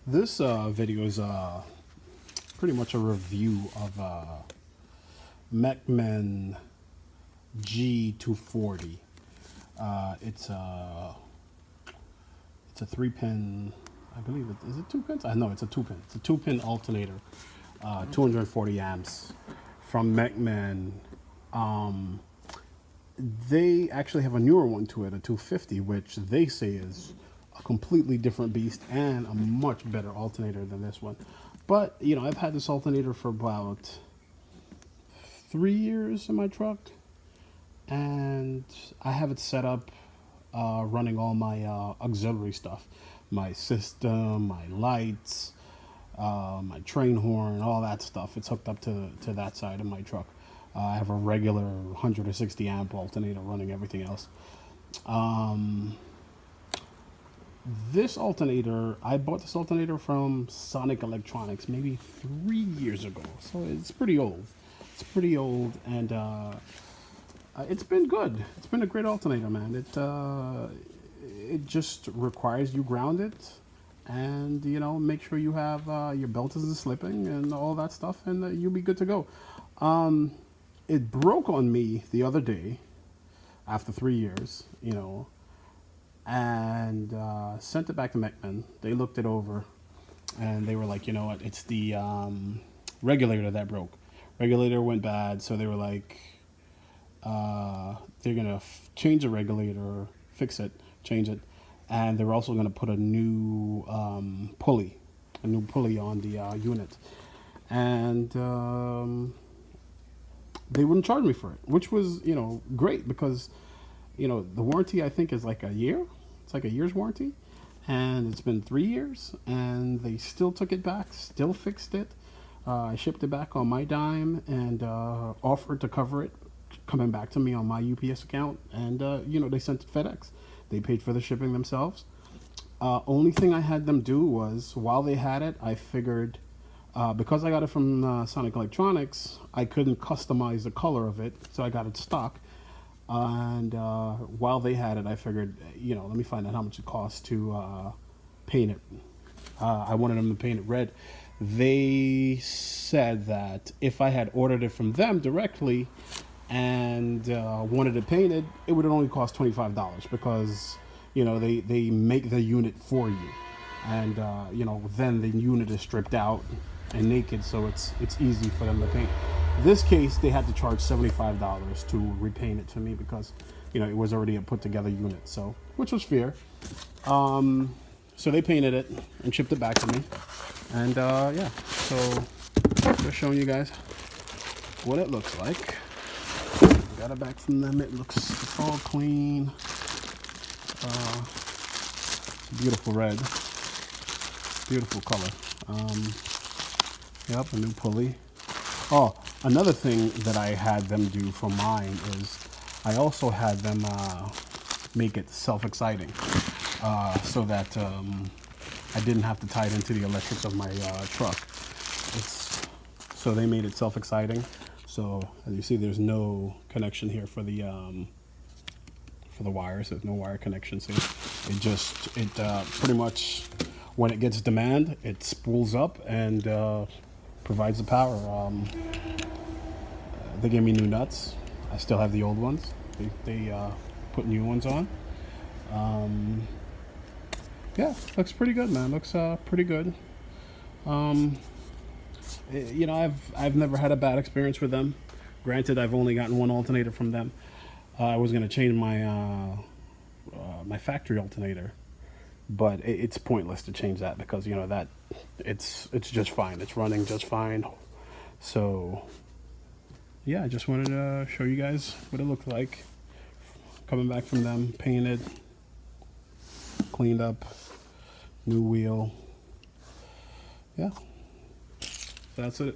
This video is pretty much a review of Mechman G240. It's a 3-pin, I believe it is it 2 pins? I know it's a 2-pin. It's a 2-pin alternator, 240 amps from Mechman. They actually have a newer one to it, a 250, which they say is a completely different beast and a much better alternator than this one. But you know, I've had this alternator for about 3 years in my truck, and I have it set up running all my auxiliary stuff, my system, my lights, my train horn, all that stuff. It's hooked up to that side of my truck. I have a regular 160 amp alternator running everything else. This alternator, I bought this alternator from Sonic Electronics maybe 3 years ago, so it's pretty old. It's pretty old, and it's been good. It's been a great alternator, man. It just requires you ground it, and you know, make sure you have your belt isn't slipping and all that stuff, and you'll be good to go. It broke on me the other day after 3 years, you know, and sent it back to Mechman. They looked it over, and they were like, you know what, it's the regulator that broke. Regulator went bad, so they were like, they're gonna change the regulator, fix it, change it, and they're also gonna put a new pulley on the unit, and they wouldn't charge me for it, which was, you know, great, because you know, the warranty I think is like a year. It's like a year's warranty, and it's been 3 years, and they still took it back, still fixed it. I shipped it back on my dime, and offered to cover it coming back to me on my UPS account, and you know, they sent it FedEx. They paid for the shipping themselves. Only thing I had them do was, while they had it, I figured, because I got it from Sonic Electronics, I couldn't customize the color of it, so I got it stock. And while they had it, I figured, you know, let me find out how much it costs to paint it. I wanted them to paint it red. They said that if I had ordered it from them directly and wanted it painted, it would only cost $25, because you know, they make the unit for you, and you know, then the unit is stripped out and naked, so it's easy for them to paint. This case, they had to charge $75 to repaint it to me, because you know, it was already a put together unit, so, which was fair. So they painted it and shipped it back to me, and yeah, so just showing you guys what it looks like. Got it back from them. It looks, it's all clean. Beautiful red, beautiful color. Yep, a new pulley. Oh, another thing that I had them do for mine is I also had them make it self-exciting, so that I didn't have to tie it into the electrics of my truck. So they made it self-exciting. So as you see, there's no connection here for the wires. There's no wire connection. So it pretty much, when it gets demand, it spools up and provides the power. They gave me new nuts. I still have the old ones. They put new ones on. Yeah, looks pretty good, man. Looks pretty good. You know, I've never had a bad experience with them. Granted, I've only gotten one alternator from them. I was gonna change my my factory alternator, but it's pointless to change that, because you know that it's just fine. It's running just fine. So yeah, I just wanted to show you guys what it looked like coming back from them, painted, cleaned up, new wheel. Yeah, that's it.